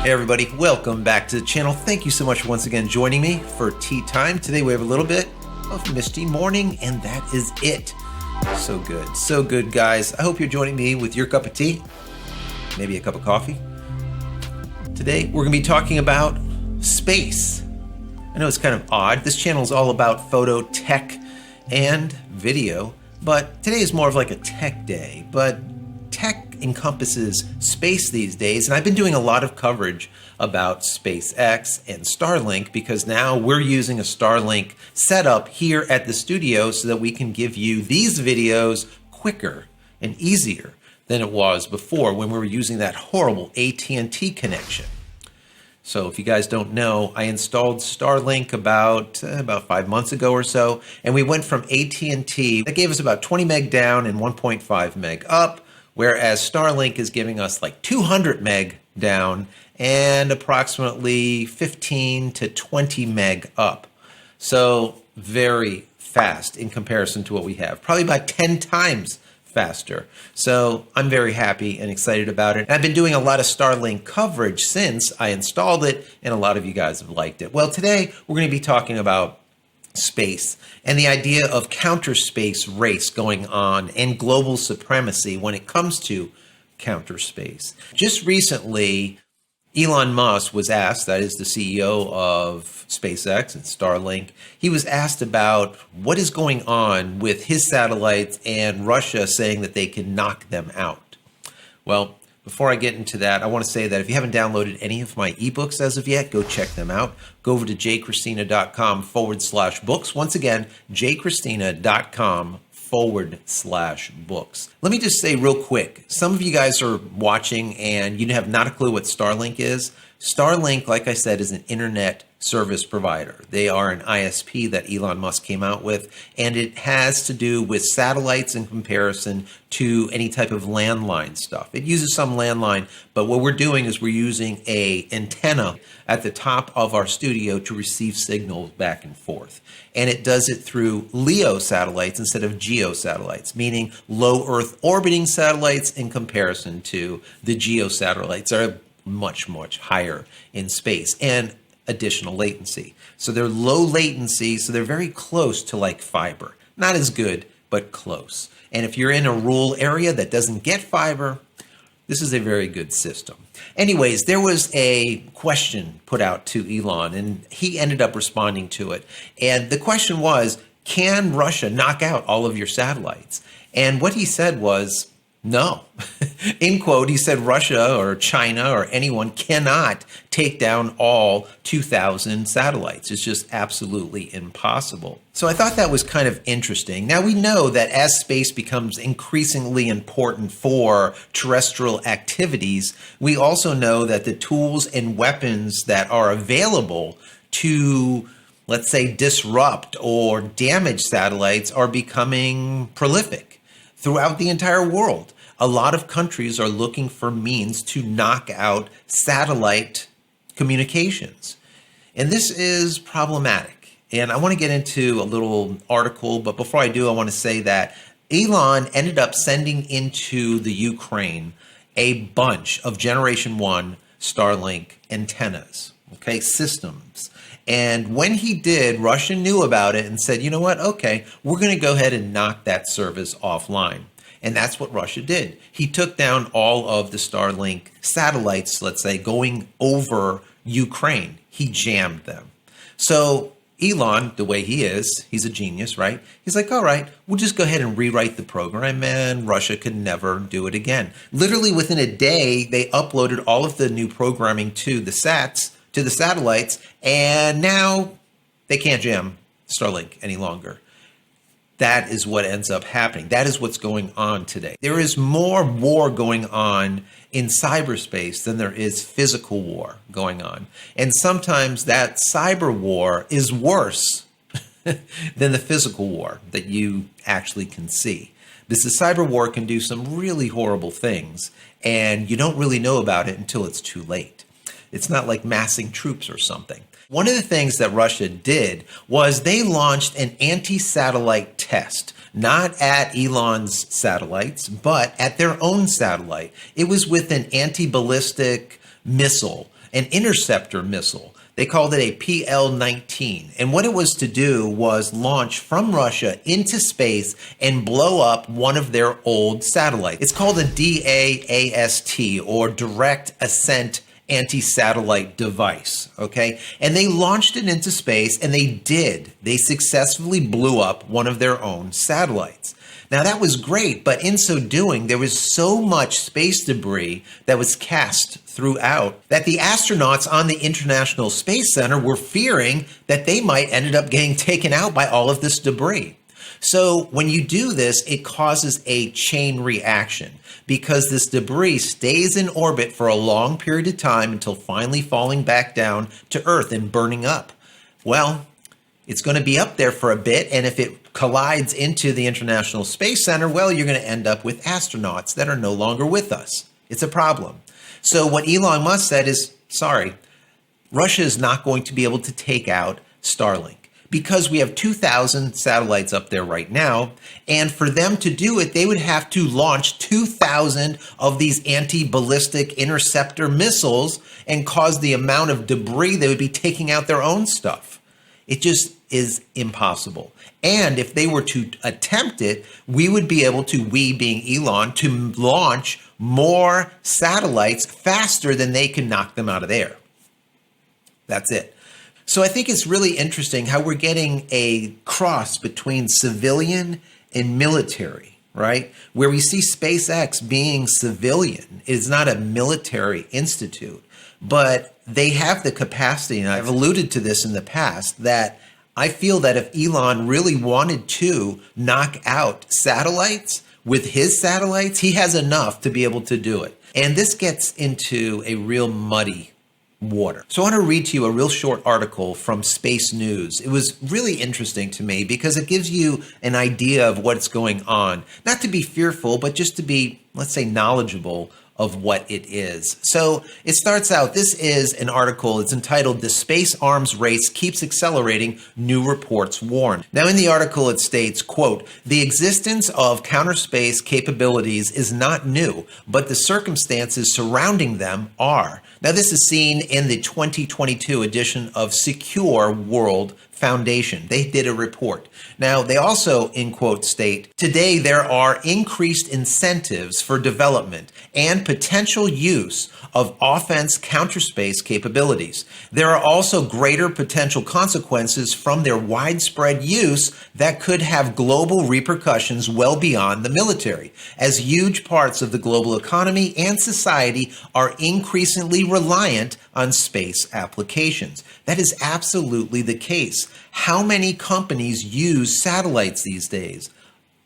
Hey everybody, welcome back to the channel. Thank you so much for once again joining me for tea time. Today we have a little bit of misty morning, and that is it. So good guys. I hope you're joining me with your cup of tea, maybe a cup of coffee. Today we're going to be talking about space. I know it's kind of odd. This channel is all about photo, tech, and video, but today is more of like a tech day. But tech encompasses space these days, and I've been doing a lot of coverage about SpaceX and Starlink because now we're using a Starlink setup here at the studio so that we can give you these videos quicker and easier than it was before when we were using that horrible AT&T connection. So if you guys don't know, I installed Starlink about 5 months ago or so, and we went from AT&T. That gave us about 20 meg down and 1.5 meg up, whereas Starlink is giving us like 200 meg down and approximately 15 to 20 meg up. So very fast in comparison to what we have, probably about 10 times faster. So I'm very happy and excited about it. And I've been doing a lot of Starlink coverage since I installed it, and a lot of you guys have liked it. Well, today we're going to be talking about space and the idea of counter space race going on and global supremacy when it comes to counter space. Just recently, Elon Musk was asked, that is the CEO of SpaceX and Starlink, he was asked about what is going on with his satellites and Russia saying that they can knock them out. Well, before I get into that, I want to say that if you haven't downloaded any of my ebooks as of yet, go check them out. Go over to JCristina.com/books. Once again, JCristina.com/books. Let me just say real quick, some of you guys are watching and you have not a clue what Starlink is. Starlink, like I said, is an internet service provider. They are an ISP that Elon Musk came out with, and it has to do with satellites in comparison to any type of landline stuff. It uses some landline, but what we're doing is we're using an antenna at the top of our studio to receive signals back and forth. And it does it through LEO satellites instead of GEO satellites, meaning low Earth orbiting satellites in comparison to the GEO satellites are much higher in space and additional latency. So they're low latency, so they're very close to like fiber. Not as good, but close. And if you're in a rural area that doesn't get fiber, this is a very good system. Anyways, there was a question put out to Elon, and he ended up responding to it. And the question was, can Russia knock out all of your satellites? And what he said was, no. In quote, he said Russia or China or anyone cannot take down all 2,000 satellites. It's just absolutely impossible. So I thought that was kind of interesting. Now we know that as space becomes increasingly important for terrestrial activities, we also know that the tools and weapons that are available to, let's say, disrupt or damage satellites are becoming prolific throughout the entire world. A lot of countries are looking for means to knock out satellite communications. And this is problematic. And I want to get into a little article, but before I do, I want to say that Elon ended up sending into the Ukraine a bunch of Generation 1 Starlink antennas, okay, systems. And when he did, Russia knew about it and said, you know what, okay, we're going to go ahead and knock that service offline. And that's what Russia did. He took down all of the Starlink satellites, let's say, going over Ukraine. He jammed them. So Elon, the way he is, he's a genius, right? He's like, all right, we'll just go ahead and rewrite the program and Russia can never do it again. Literally within a day, they uploaded all of the new programming to the satellites, and now they can't jam Starlink any longer. That is what ends up happening. That is what's going on today. There is more war going on in cyberspace than there is physical war going on. And sometimes that cyber war is worse than the physical war that you actually can see. Because the cyber war can do some really horrible things, and you don't really know about it until it's too late. It's not like massing troops or something. One of the things that Russia did was they launched an anti-satellite test, not at Elon's satellites, but at their own satellite. It was with an anti-ballistic missile. an interceptor missile. They called it a PL-19. And what it was to do was launch from Russia into space and blow up one of their old satellites. It's called a DAAST, or Direct Ascent Anti-Satellite Device, okay? And they launched it into space, and they successfully blew up one of their own satellites. Now, that was great, but in so doing, there was so much space debris that was cast throughout that the astronauts on the International Space Center were fearing that they might end up getting taken out by all of this debris. So when you do this, it causes a chain reaction because this debris stays in orbit for a long period of time until finally falling back down to Earth and burning up. Well, it's going to be up there for a bit, and if it collides into the International Space Center, well, you're going to end up with astronauts that are no longer with us. It's a problem. So what Elon Musk said is, sorry, Russia is not going to be able to take out Starlink because we have 2,000 satellites up there right now, and for them to do it, they would have to launch 2,000 of these anti-ballistic interceptor missiles and cause the amount of debris they would be taking out their own stuff. It just is impossible. And if they were to attempt it, we would be able to, we being Elon, to launch more satellites faster than they can knock them out of the air. That's it. So I think it's really interesting how we're getting a cross between civilian and military, right? Where we see SpaceX being civilian. It's not a military institute, but they have the capacity, and I've alluded to this in the past, that I feel that if Elon really wanted to knock out satellites with his satellites, he has enough to be able to do it. And this gets into a real muddy water. So I want to read to you a real short article from Space News. It was really interesting to me because it gives you an idea of what's going on. Not to be fearful, but just to be, let's say, knowledgeable of what it is. So it starts out, this is an article, it's entitled, "The Space Arms Race Keeps Accelerating, New Reports Warn." Now in the article it states, quote, "The existence of counterspace capabilities is not new, but the circumstances surrounding them are." Now this is seen in the 2022 edition of Secure World Foundation. They did a report. Now, they also, in quote, state, "Today there are increased incentives for development and potential use of offense counterspace capabilities. There are also greater potential consequences from their widespread use that could have global repercussions well beyond the military, as huge parts of the global economy and society are increasingly reliant on space applications." That is absolutely the case. How many companies use satellites these days?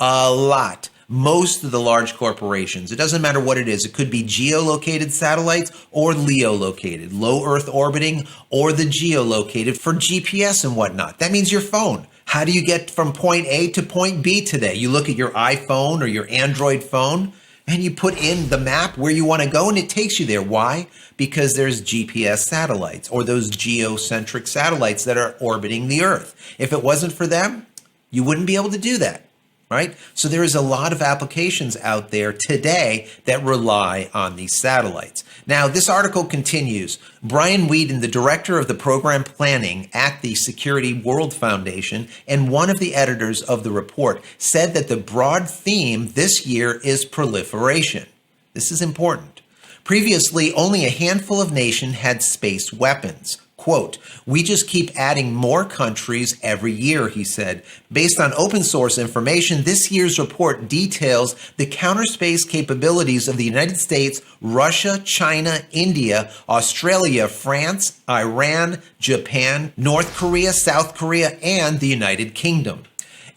A lot. Most of the large corporations. It doesn't matter what it is. It could be geolocated satellites or LEO-located, low Earth orbiting, or the geolocated for GPS and whatnot. That means your phone. How do you get from point A to point B today? You look at your iPhone or your Android phone, and you put in the map where you want to go, and it takes you there. Why? Because there's GPS satellites, or those geocentric satellites that are orbiting the Earth. If it wasn't for them, you wouldn't be able to do that, right? So there is a lot of applications out there today that rely on these satellites. Now, this article continues. Brian Whedon, the director of the program planning at the Security World Foundation and one of the editors of the report, said that the broad theme this year is proliferation. This is important. Previously, only a handful of nations had space weapons. Quote, "We just keep adding more countries every year," he said. Based on open source information, this year's report details the counterspace capabilities of the United States, Russia, China, India, Australia, France, Iran, Japan, North Korea, South Korea, and the United Kingdom.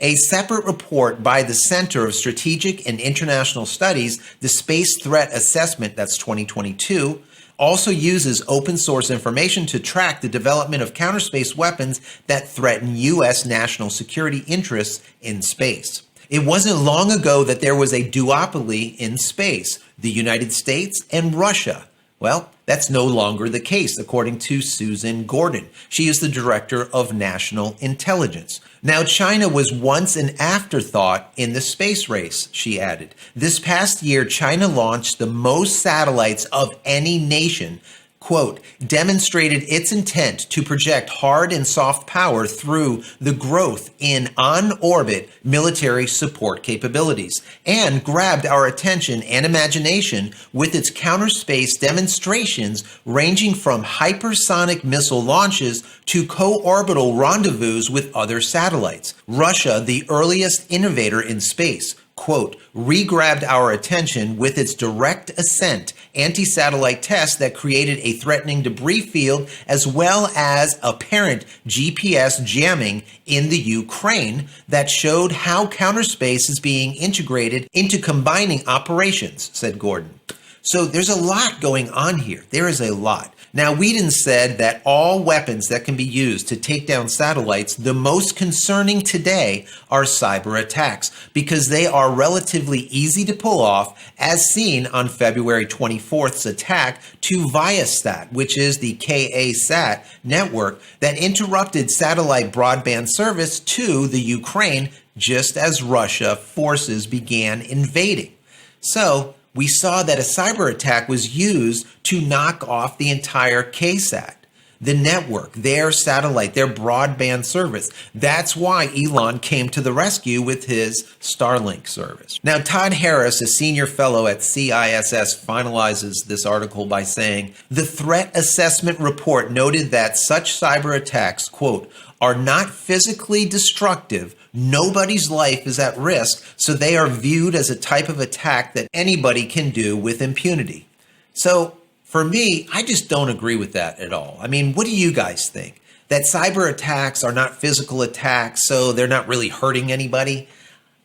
A separate report by the Center of Strategic and International Studies, the Space Threat Assessment, that's 2022, also uses open source information to track the development of counterspace weapons that threaten U.S. national security interests in space. It wasn't long ago that there was a duopoly in space, the United States and Russia. Well, that's no longer the case, according to Susan Gordon. She is the Director of National Intelligence. Now, China was once an afterthought in the space race, she added. This past year, China launched the most satellites of any nation, quote, demonstrated its intent to project hard and soft power through the growth in on-orbit military support capabilities, and grabbed our attention and imagination with its counter-space demonstrations ranging from hypersonic missile launches to co-orbital rendezvous with other satellites. Russia, the earliest innovator in space, quote, re-grabbed our attention with its direct ascent anti-satellite test that created a threatening debris field as well as apparent GPS jamming in the Ukraine that showed how counterspace is being integrated into combining operations, said Gordon. So there's a lot going on here. There is a lot. Now, Whedon said that all weapons that can be used to take down satellites, the most concerning today are cyber attacks because they are relatively easy to pull off, as seen on February 24th's attack to Viasat, which is the KA-SAT network that interrupted satellite broadband service to the Ukraine just as Russia forces began invading. So, we saw that a cyber attack was used to knock off the entire KSAT, the network, their satellite, their broadband service. That's why Elon came to the rescue with his Starlink service. Now, Todd Harris, a senior fellow at CISS, finalizes this article by saying, the threat assessment report noted that such cyber attacks, quote, are not physically destructive. Nobody's life is at risk, so they are viewed as a type of attack that anybody can do with impunity. So, for me, I just don't agree with that at all. I mean, what do you guys think? That cyber attacks are not physical attacks, so they're not really hurting anybody?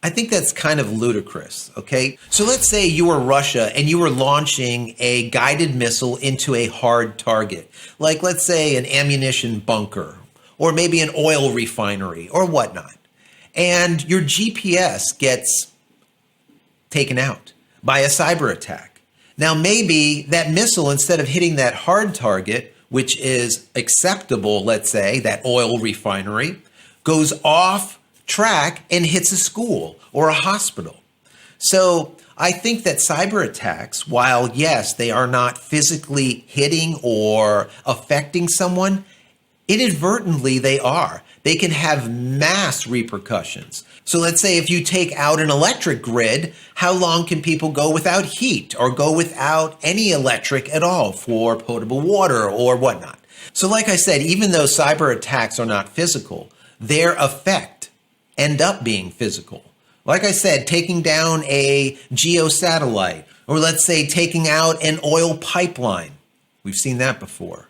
I think that's kind of ludicrous, okay? So let's say you were Russia and you were launching a guided missile into a hard target, like let's say an ammunition bunker, or maybe an oil refinery, or whatnot. And your GPS gets taken out by a cyber attack. Now, maybe that missile, instead of hitting that hard target, which is acceptable, let's say, that oil refinery, goes off track and hits a school or a hospital. So I think that cyber attacks, while yes, they are not physically hitting or affecting someone, inadvertently they are. They can have mass repercussions. So let's say if you take out an electric grid, how long can people go without heat or go without any electric at all for potable water or whatnot? So like I said, even though cyber attacks are not physical, their effect end up being physical. Like I said, taking down a geosatellite, or let's say taking out an oil pipeline. We've seen that before.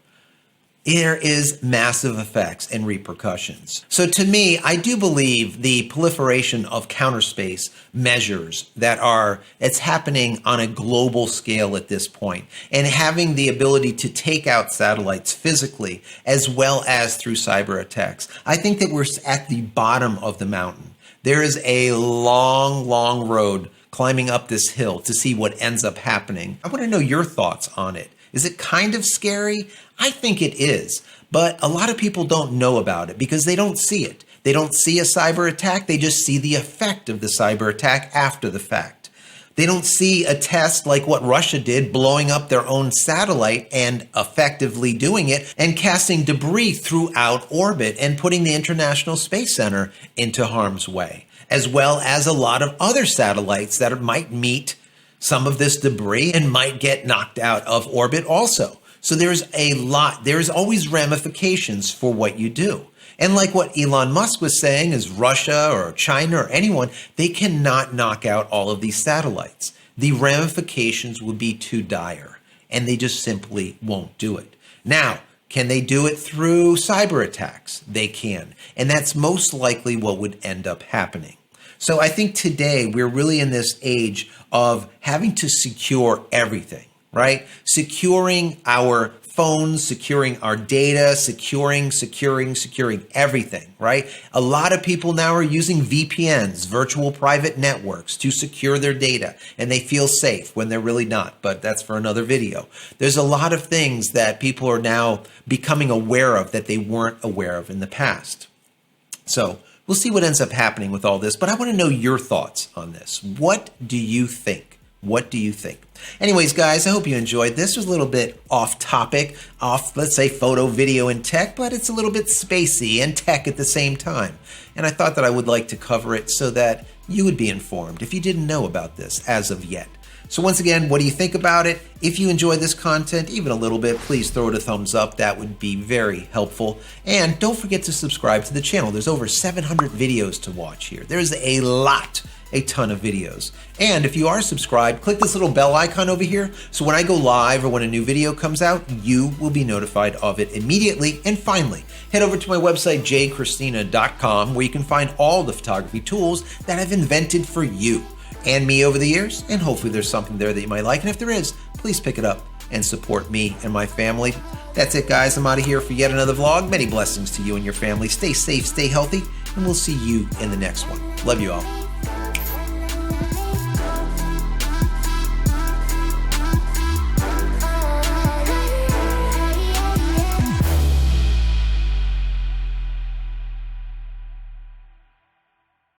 There is massive effects and repercussions. So to me, I do believe the proliferation of counterspace measures it's happening on a global scale at this point, and having the ability to take out satellites physically as well as through cyber attacks. I think that we're at the bottom of the mountain. There is a long, long road climbing up this hill to see what ends up happening. I want to know your thoughts on it. Is it kind of scary? I think it is, but a lot of people don't know about it because they don't see it. They don't see a cyber attack. They just see the effect of the cyber attack after the fact. They don't see a test like what Russia did, blowing up their own satellite and effectively doing it and casting debris throughout orbit and putting the International Space Center into harm's way, as well as a lot of other satellites that might meet some of this debris and might get knocked out of orbit also. So there's a lot. There's always ramifications for what you do. And like what Elon Musk was saying is Russia or China or anyone, they cannot knock out all of these satellites. The ramifications would be too dire, and they just simply won't do it. Now, can they do it through cyber attacks? They can. And that's most likely what would end up happening. So I think today we're really in this age of having to secure everything, right? Securing our phones, securing our data, securing everything, right? A lot of people now are using VPNs, virtual private networks, to secure their data, and they feel safe when they're really not, but that's for another video. There's a lot of things that people are now becoming aware of that they weren't aware of in the past. So we'll see what ends up happening with all this, but I want to know your thoughts on this. What do you think? What do you think? Anyways, guys, I hope you enjoyed this. It was a little bit off topic, let's say, photo, video, and tech, but it's a little bit spacey and tech at the same time. And I thought that I would like to cover it so that you would be informed if you didn't know about this as of yet. So once again, what do you think about it? If you enjoy this content, even a little bit, please throw it a thumbs up. That would be very helpful. And don't forget to subscribe to the channel. There's over 700 videos to watch here. There's a ton of videos. And if you are subscribed, click this little bell icon over here. So when I go live or when a new video comes out, you will be notified of it immediately. And finally, head over to my website, JCristina.com, where you can find all the photography tools that I've invented for you and me over the years, and hopefully there's something there that you might like, and if there is, please pick it up and support me and my family. That's it, guys. I'm out of here for yet another vlog. Many blessings to you and your family. Stay safe, stay healthy, and we'll see you in the next one. Love you all.